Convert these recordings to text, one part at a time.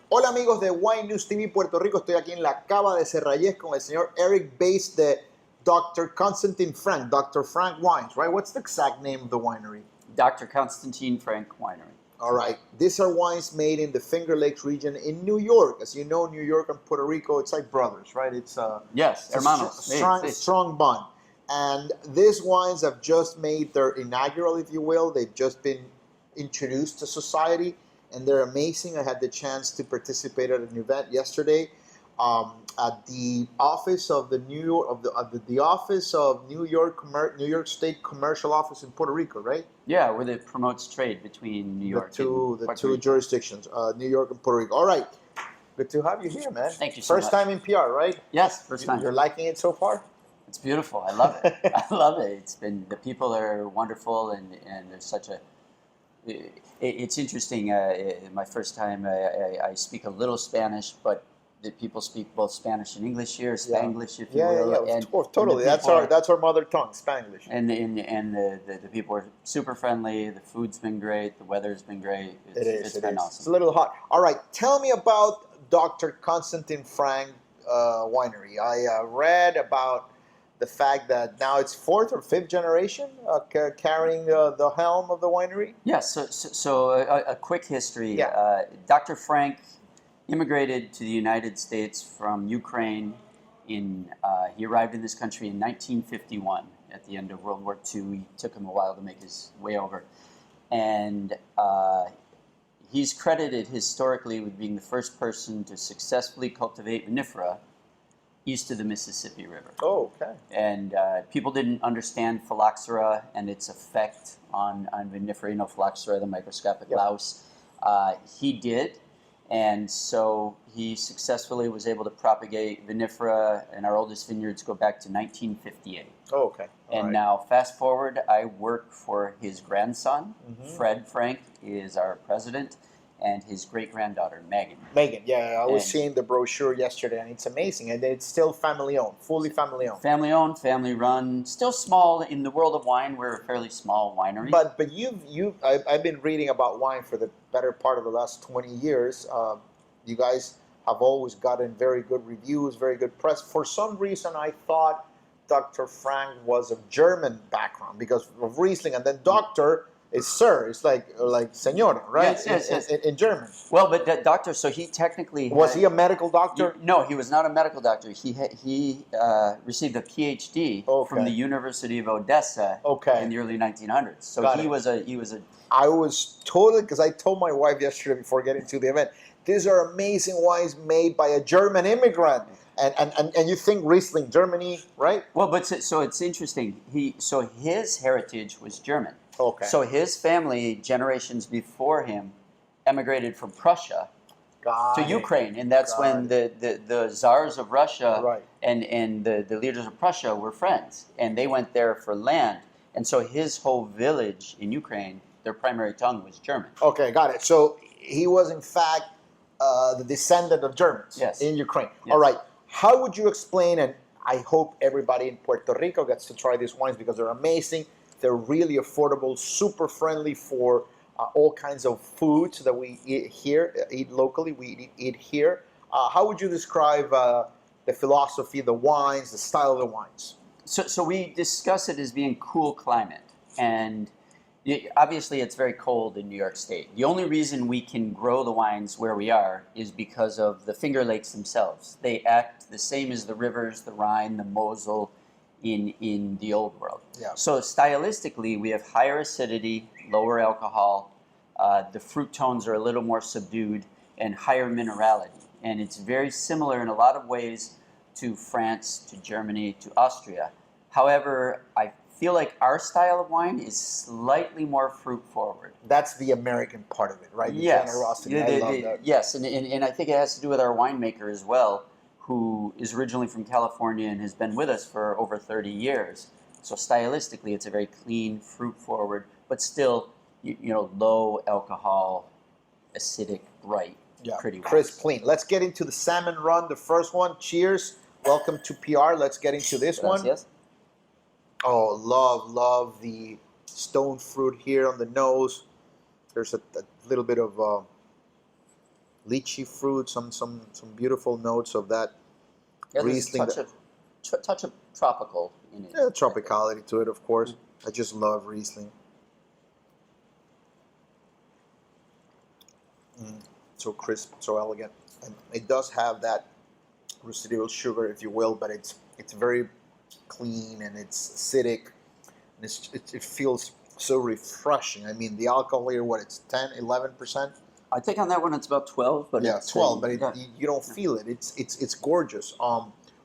Hola amigos de Wine News TV Puerto Rico, estoy aquí en la Cava de Serrayes con el señor Eric Bass de Dr. Konstantin Frank, Dr. Frank Wines, right? What's the exact name of the winery? Dr. Konstantin Frank Winery. All right, these are wines made in the Finger Lakes region in New York. As you know, New York and Puerto Rico, it's like brothers, right? It's yes, it's hermanos. a strong bond. And these wines have just made their inaugural, if you will. They've just been introduced to society, and they're amazing. I had the chance to participate at an event yesterday at the office of the New York the office of New York State Commercial Office in Puerto Rico, right? Yeah, where it promotes trade between New York the two jurisdictions, New York and Puerto Rico. All right, good to have you here, man. Thank you so much. First time in PR, right? Yes, first time. You're liking it so far? It's beautiful. I love it. I love it. It's been, the people are wonderful, and there's such a. It's interesting. My first time, I speak a little Spanish, but the people speak both Spanish and English here, Spanglish, if you will. Yeah, totally. That's our mother tongue, Spanglish. And the people are super friendly. The food's been great. The weather's been great. It's been awesome. It's a little hot. All right, tell me about Dr. Konstantin Frank Winery. I read about the fact that now it's fourth or fifth generation carrying the helm of the winery. Yes. So a quick history. Yeah. Dr. Frank immigrated to the United States from Ukraine. He arrived in this country in 1951 at the end of World War II. It took him a while to make his way over. And he's credited historically with being the first person to successfully cultivate vinifera east of the Mississippi River. Oh, okay. And people didn't understand phylloxera and its effect on vinifera, phylloxera, the microscopic louse. He did. And so he successfully was able to propagate vinifera, and our oldest vineyards go back to 1958. Oh, okay. Now, fast forward, I work for his grandson. Fred Frank is our president, and his great-granddaughter, Megan. Megan, yeah, I was seeing the brochure yesterday, and it's amazing. And it's still family-owned, fully family-owned. Family-owned, family-run, still small. In the world of wine, we're a fairly small winery. But I've been reading about wine for the better part of the last 20 years. You guys have always gotten very good reviews, very good press. For some reason, I thought Dr. Frank was of German background because of Riesling, and then Doctor is sir. It's like señor, right? Yes. In German. Well, but that doctor, so he technically was he a medical doctor? No, he was not a medical doctor. He received a PhD from the University of Odessa in the early 1900s. So he was a. I was totally, because I told my wife yesterday before getting to the event, these are amazing wines made by a German immigrant. And you think Riesling, Germany, right? Well, but so it's interesting. His heritage was German. Okay. So his family, generations before him, emigrated from Prussia to Ukraine, and that's when the czars of Russia and the leaders of Prussia were friends, and they went there for land. And so his whole village in Ukraine, their primary tongue was German. Okay, got it. So he was in fact the descendant of Germans in Ukraine. Yes. All right. How would you explain, and I hope everybody in Puerto Rico gets to try these wines because they're amazing. They're really affordable, super friendly for all kinds of foods that we eat locally, we eat here. How would you describe the philosophy, the wines, the style of the wines? So we discuss it as being cool climate. And obviously it's very cold in New York State. The only reason we can grow the wines where we are is because of the Finger Lakes themselves. They act the same as the rivers, the Rhine, the Mosel, in the old world. Yeah. So stylistically, we have higher acidity, lower alcohol. The fruit tones are a little more subdued and higher minerality. And it's very similar in a lot of ways to France, to Germany, to Austria. However, I feel like our style of wine is slightly more fruit forward. That's the American part of it, right? The generosity. I love that. Yes, and I think it has to do with our winemaker as well, who is originally from California and has been with us for over 30 years. So stylistically, it's a very clean, fruit-forward, but still low alcohol, acidic, bright, Yeah, pretty wines. crisp, clean. Let's get into the Salmon Run, the first one. Cheers. Welcome to PR. Let's get into this Gracias. one. Oh, love the stone fruit here on the nose. There's a little bit of lychee fruit, some beautiful notes of that Riesling. Touch of tropical in it. Yeah, tropicality to it, of course. I just love Riesling. So crisp, so elegant, and it does have that residual sugar, if you will, but it's very clean and it's acidic, and it feels so refreshing. I mean, the alcohol here, what, it's 10, 11%? I think on that one it's about 12, but yeah, it's 12, but you don't feel it. It's gorgeous.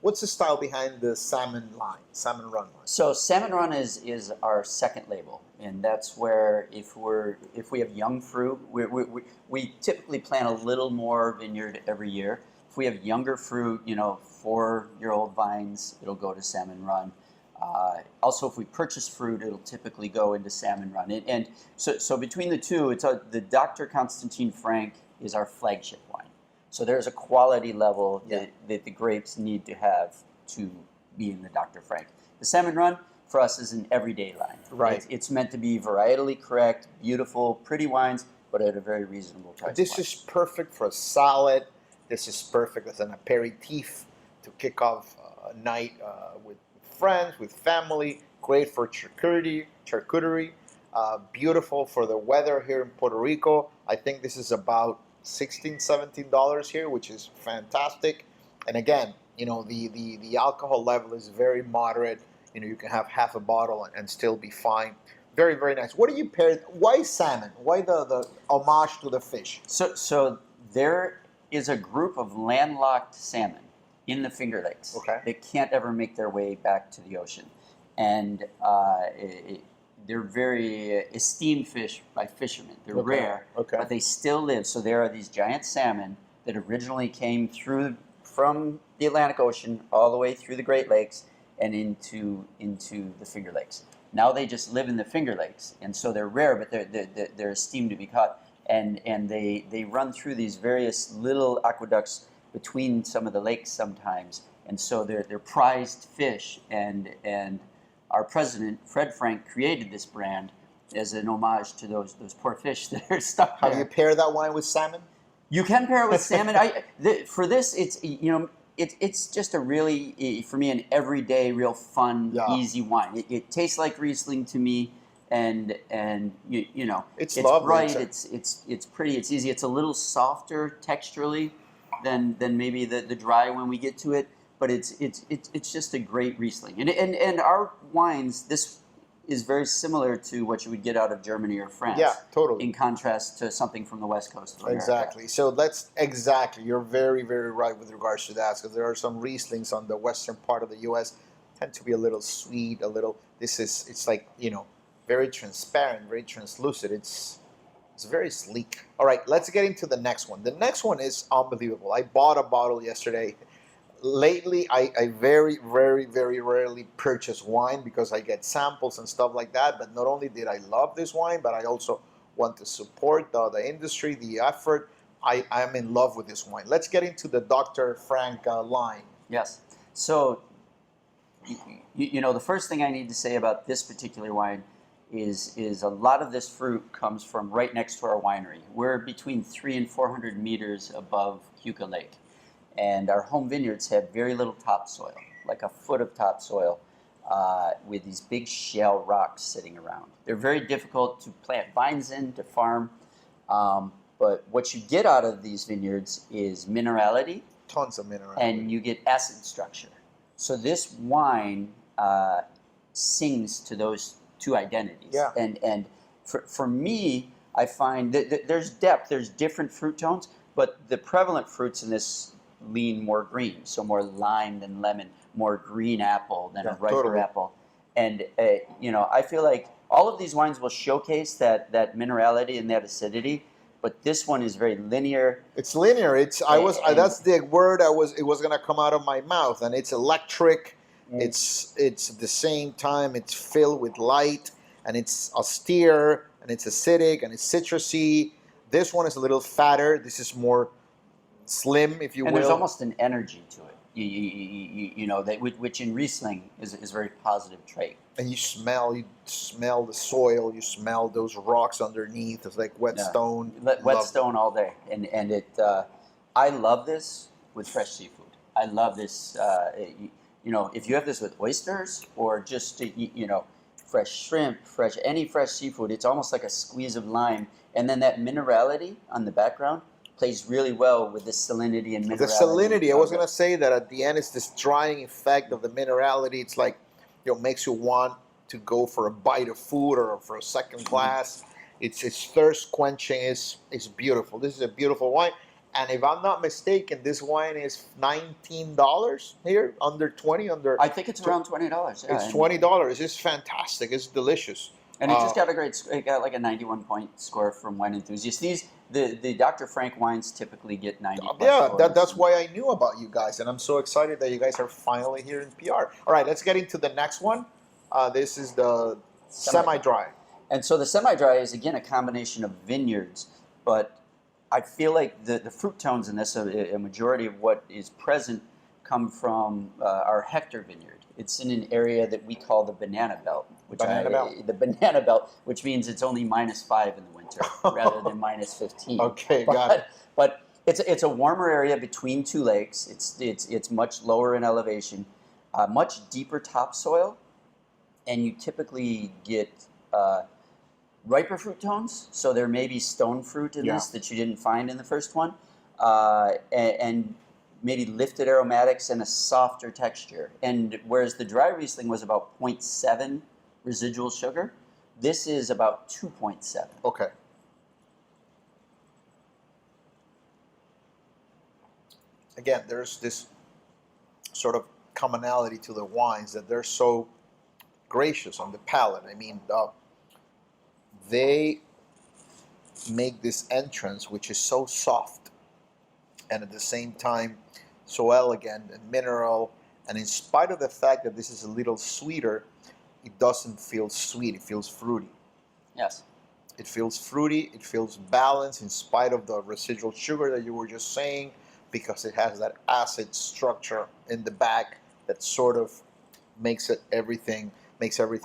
What's the style behind the Salmon Run line? So Salmon Run is our second label, and that's where if we have young fruit, we typically plant a little more vineyard every year. If we have younger fruit, 4-year-old vines, it'll go to Salmon Run. Also, if we purchase fruit, it'll typically go into Salmon Run. And so between the two, the Dr. Konstantin Frank is our flagship wine. So there's a quality level that the grapes need to have to be in the Dr. Frank. The Salmon Run, for us, is an everyday line. Right. It's meant to be varietally correct, beautiful, pretty wines, but at a very reasonable price. This is perfect for a salad. This is perfect as an aperitif to kick off a night with friends, with family. Great for charcuterie. Beautiful for the weather here in Puerto Rico. I think this is about $16, $17 here, which is fantastic. And again, the alcohol level is very moderate. You can have half a bottle and still be fine. Very, very nice. What do you pair? Why salmon? Why the homage to the fish? So there is a group of landlocked salmon in the Finger Lakes that can't ever make their way back to the ocean, and they're very esteemed fish by fishermen. They're rare, but they still live. So there are these giant salmon that originally came from the Atlantic Ocean all the way through the Great Lakes and into the Finger Lakes. Now they just live in the Finger Lakes, and so they're rare, but they're esteemed to be caught. And they run through these various little aqueducts between some of the lakes sometimes, and so they're prized fish. And our president, Fred Frank, created this brand as an homage to those poor fish that are stuck there. Have you paired that wine with salmon? You can pair it with salmon. For this, it's just a really, for me, an everyday, real fun, easy wine. It tastes like Riesling to me, and it's lovely. Bright. It's pretty. It's easy. It's a little softer texturally than maybe the dry when we get to it. But it's just a great Riesling, and our wines. This is very similar to what you would get out of Germany or France. Yeah, totally. In contrast to something from the West Coast of America. Exactly. So you're very, very right with regards to that, because there are some Rieslings on the western part of the U.S. tend to be a little sweet, it's like, very transparent, very translucent. It's very sleek. All right, let's get into the next one. The next one is unbelievable. I bought a bottle yesterday. Lately, I very, very, very rarely purchase wine because I get samples and stuff like that. But not only did I love this wine, but I also want to support the industry, the effort. I'm in love with this wine. Let's get into the Dr. Frank line. Yes. So, the first thing I need to say about this particular wine is a lot of this fruit comes from right next to our winery. We're between 300 and 400 meters above Keuka Lake. And our home vineyards have very little topsoil, like a foot of topsoil, with these big shale rocks sitting around. They're very difficult to plant vines in, to farm, but what you get out of these vineyards is minerality. Tons of minerality. And you get acid structure. So this wine sings to those two identities. Yeah. And for me, I find that there's depth, there's different fruit tones, but the prevalent fruits in this lean more green, so more lime than lemon, more green apple than a riper apple. And, I feel like all of these wines will showcase that minerality and that acidity, but this one is very linear. It's linear. That's the word it was going to come out of my mouth, and it's electric. It's at the same time, it's filled with light, and it's austere, and it's acidic and it's citrusy. This one is a little fatter. This is more slim, if you will. And there's almost an energy to it. You know, that which in Riesling is a very positive trait. And you smell the soil, you smell those rocks underneath. It's like wet stone. Wet stone all day. And it, I love this with fresh seafood. I love this, you know, if you have this with oysters or just, you know, fresh shrimp, any fresh seafood, it's almost like a squeeze of lime. And then that minerality on the background plays really well with the salinity and minerality. The salinity, I was going to say that at the end it's this drying effect of the minerality. It's like, you know, makes you want to go for a bite of food or for a second glass. It's thirst quenching. It's beautiful. This is a beautiful wine. And if I'm not mistaken, this wine is $19 here, under 20, under. I think it's around $20. Yeah, it's $20. It's fantastic. It's delicious. And it just got it got like a 91-point score from Wine Enthusiast. The Dr. Frank wines typically get 90. Yeah, that's why I knew about you guys, and I'm so excited that you guys are finally here in PR. All right, let's get into the next one. This is the semi-dry. And so the semi-dry is again a combination of vineyards, but I feel like the fruit tones in this, a majority of what is present, come from our Hector vineyard. It's in an area that we call the Banana Belt. The Banana Belt, which means it's only -5 in the winter rather than -15. Okay, got it. But it's a warmer area between two lakes. It's much lower in elevation, much deeper topsoil, and you typically get riper fruit tones. So there may be stone fruit in this that you didn't find in the first one, and maybe lifted aromatics and a softer texture. And whereas the dry Riesling was about 0.7 residual sugar, this is about 2.7. Okay. Again, there's this sort of commonality to the wines that they're so gracious on the palate. I mean, they make this entrance, which is so soft, and at the same time so elegant and mineral. And in spite of the fact that this is a little sweeter, it doesn't feel sweet. It feels fruity. Yes. It feels fruity. It feels balanced in spite of the residual sugar that you were just saying, because it has that acid structure in the back that sort of makes everything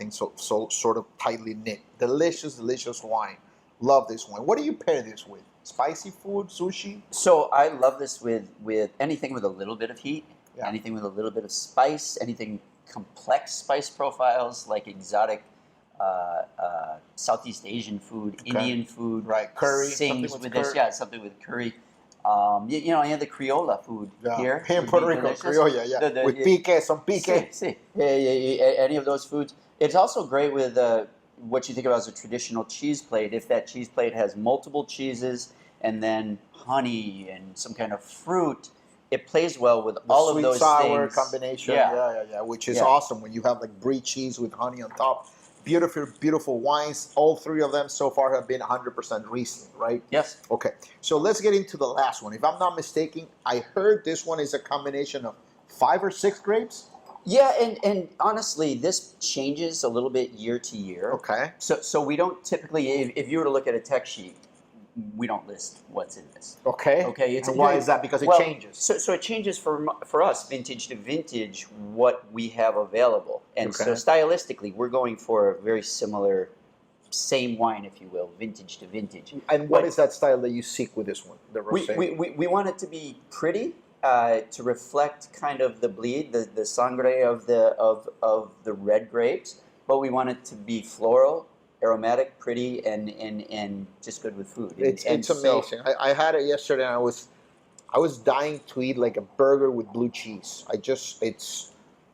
so sort of tightly knit. Delicious, delicious wine. Love this wine. What do you pair this with? Spicy food, sushi? So I love this with anything with a little bit of heat, anything with a little bit of spice, anything complex spice profiles like exotic Southeast Asian food, Indian food. Right, curry. Sings with this. Yeah, something with curry. You know, you have the Criolla food here. Here in Puerto Rico, Criolla, yeah. With pique, some pique. Any of those foods. It's also great with what you think about as a traditional cheese plate. If that cheese plate has multiple cheeses and then honey and some kind of fruit, it plays well with all of those sweet-sour things. Combination, which is awesome when you have like brie cheese with honey on top. Beautiful, beautiful wines. All three of them so far have been 100% Riesling, right? Yes. Okay, so let's get into the last one. If I'm not mistaken, I heard this one is a combination of 5 or 6 grapes. Yeah, and honestly, this changes a little bit year to year. Okay. So we don't typically, if you were to look at a tech sheet, we don't list what's in this. Okay. Okay. And why is that? Because it changes. So it changes for us, vintage to vintage, what we have available. And so stylistically, we're going for a very similar, same wine, if you will, vintage to vintage. And what is that style that you seek with this one, the rosé? We want it to be pretty, to reflect kind of the bleed, the sangre of the red grapes, but we want it to be floral, aromatic, pretty, and just good with food. It's amazing. I had it yesterday, and I was dying to eat like a burger with blue cheese.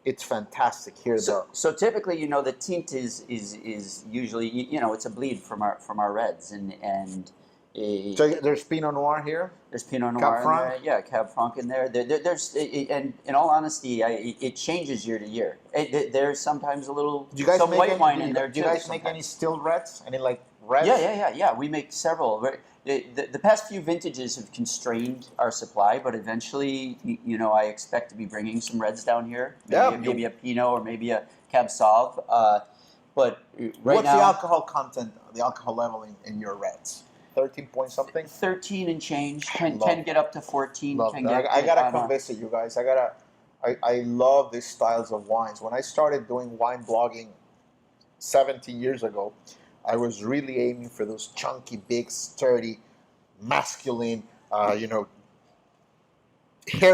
It's fantastic. Here, so typically, you know, the tint is usually, you know, it's a bleed from our reds, and so there's Pinot Noir here. There's Pinot Noir in there. Yeah, Cab Franc in there. There's, and in all honesty, it changes year to year. There's sometimes a little some white wine in there too. Do you guys make any still reds? Any like reds? Yeah. We make several. The past few vintages have constrained our supply, but eventually, you know, I expect to be bringing some reds down here. Maybe a Pinot or maybe a Cab Sauv. But right What's now, the alcohol content, the alcohol level in your reds? 13 point something? 13 and change, can Love get up to 14. Love Can that. get, I gotta on come visit you guys. I love these styles of wines. When I started doing wine blogging 17 years ago, I was really aiming for those chunky, big, sturdy, masculine, hair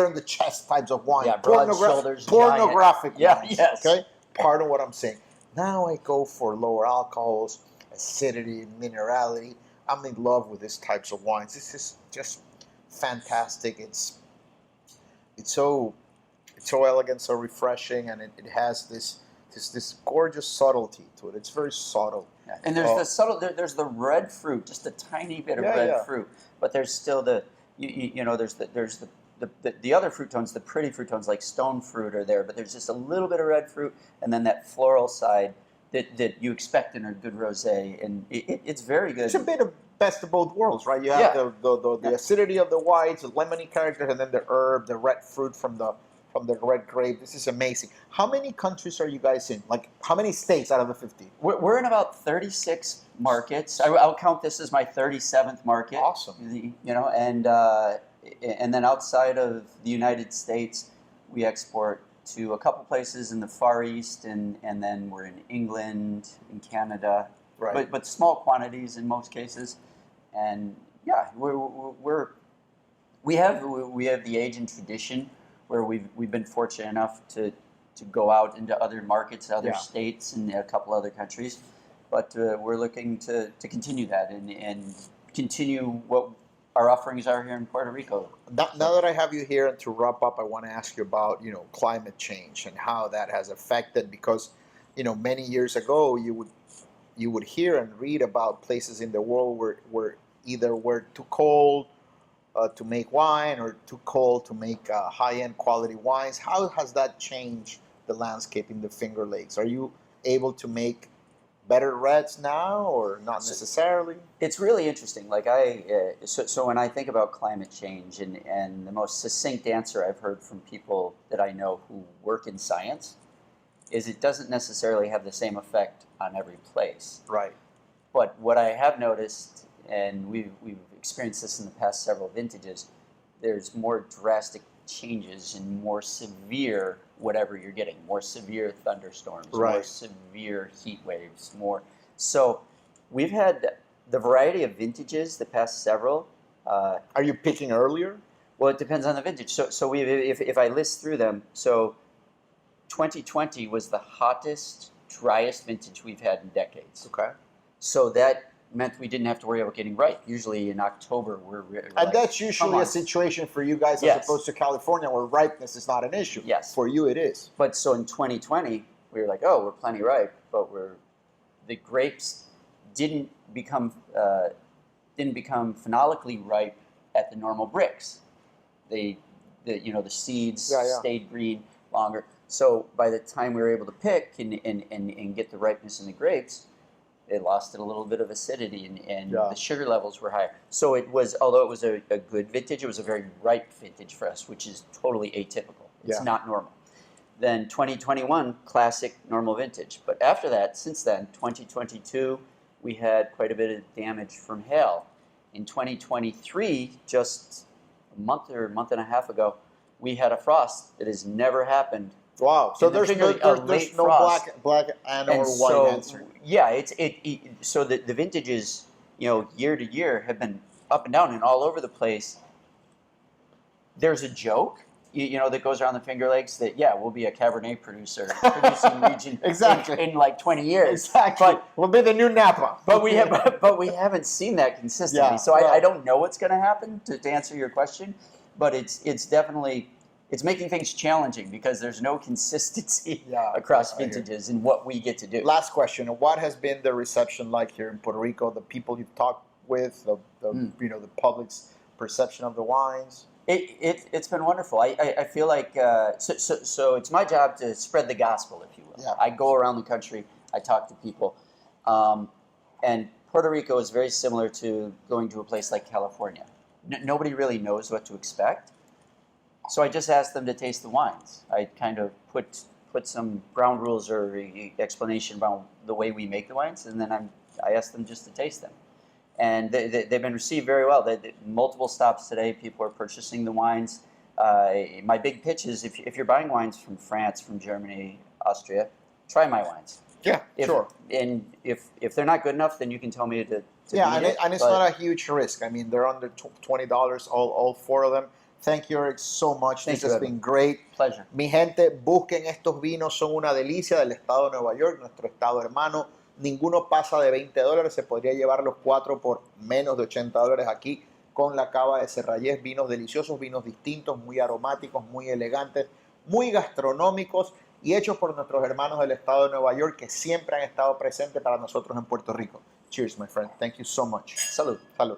in the chest types of wine. Yeah, broad shoulders, pornographic giant. wines. Yeah, yes. Okay? Pardon what I'm saying. Now I go for lower alcohols, acidity, minerality. I'm in love with these types of wines. This is just fantastic. It's so elegant, so refreshing, and it has this gorgeous subtlety to it. It's very subtle. Yeah. And there's the subtle. There's the red fruit, just a tiny bit of red fruit, but there's still there's the other fruit tones, the pretty fruit tones like stone fruit are there, but there's just a little bit of red fruit, and then that floral side that you expect in a good rosé, and it's very good. It's a bit of best of both worlds, right? You have the acidity of the whites, the lemony character, and then the herb, the red fruit from the red grape. This is amazing. How many countries are you guys in? Like, how many states out of the 50? We're in about 36 markets. I'll count this as my 37th market. Awesome. And then outside of the United States, we export to a couple places in the Far East, and then we're in England, in Canada, right? But small quantities in most cases, and yeah, we have the age and tradition where we've been fortunate enough to go out into other markets, other states, and a couple other countries, but we're looking to continue that and continue what our offerings are here in Puerto Rico. Now that I have you here, and to wrap up, I want to ask you about climate change and how that has affected, because many years ago you would hear and read about places in the world where either were too cold to make wine or too cold to make high-end quality wines. How has that changed the landscape in the Finger Lakes? Are you able to make better reds now, or not necessarily? It's really interesting. Like so when I think about climate change, and the most succinct answer I've heard from people that I know who work in science is it doesn't necessarily have the same effect on every place. Right. But what I have noticed, and we've experienced this in the past several vintages, there's more drastic changes and more severe whatever you're getting, more severe thunderstorms, right, more severe heat waves, more. So we've had the variety of vintages, the past several. Are you picking earlier? Well, it depends on the vintage. So if I list through them, so 2020 was the hottest, driest vintage we've had in decades. Okay. So that meant we didn't have to worry about getting ripe. Usually in October, and that's usually a situation for you guys, as opposed to California, where ripeness is not an issue. Yes. For you, it is. But so in 2020, we were like, oh, we're plenty ripe, but the grapes didn't become phenolically ripe at the normal bricks. The seeds stayed green longer. So by the time we were able to pick and get the ripeness in the grapes, it lost a little bit of acidity, and the sugar levels were higher. So it was, although it was a good vintage, it was a very ripe vintage for us, which is totally atypical. It's not normal. Then 2021, classic normal vintage. But after that, since then, 2022, we had quite a bit of damage from hail. In 2023, just a month or month and a half ago, we had a frost that has never happened. Wow! So there's no black and or white answer. Yeah, so the vintages, year to year have been up and down and all over the place. There's a joke, that goes around the Finger Lakes that we'll be a Cabernet producing region in like 20 years. Exactly. But we'll be the new Napa. But we haven't seen that consistently. Yeah, so I don't know what's going to happen to answer your question, but it's definitely. It's making things challenging because there's no consistency across vintages in what we get to do. Last question: what has been the reception like here in Puerto Rico? The people you've talked with, the public's perception of the wines. It's been wonderful. I feel like so it's my job to spread the gospel, if you will. Yeah. I go around the country. I talk to people, and Puerto Rico is very similar to going to a place like California. Nobody really knows what to expect. So I just asked them to taste the wines. I kind of put put some ground rules or explanation about the way we make the wines, and then I ask them just to taste them. And they've been received very well. Multiple stops today, people are purchasing the wines. My big pitch is if you're buying wines from France, from Germany, Austria, try my wines. Yeah, sure. And if they're not good enough, then you can tell me to yeah, beat and it's not a huge risk. I mean, they're under $20, all four of them. Thank you, Eric, so much. This has been great. Pleasure. Mi gente, busquen estos vinos, son una delicia del estado de Nueva York, nuestro estado hermano. Ninguno pasa de $20, se podría llevar los 4 por menos de $80 aquí con la cava de Serrallés. Vinos deliciosos, vinos distintos, muy aromáticos, muy elegantes, muy gastronómicos y hechos por nuestros hermanos del estado de Nueva York que siempre han estado presentes para nosotros en Puerto Rico. Cheers, my friend. Thank you so much. Salud. Salud.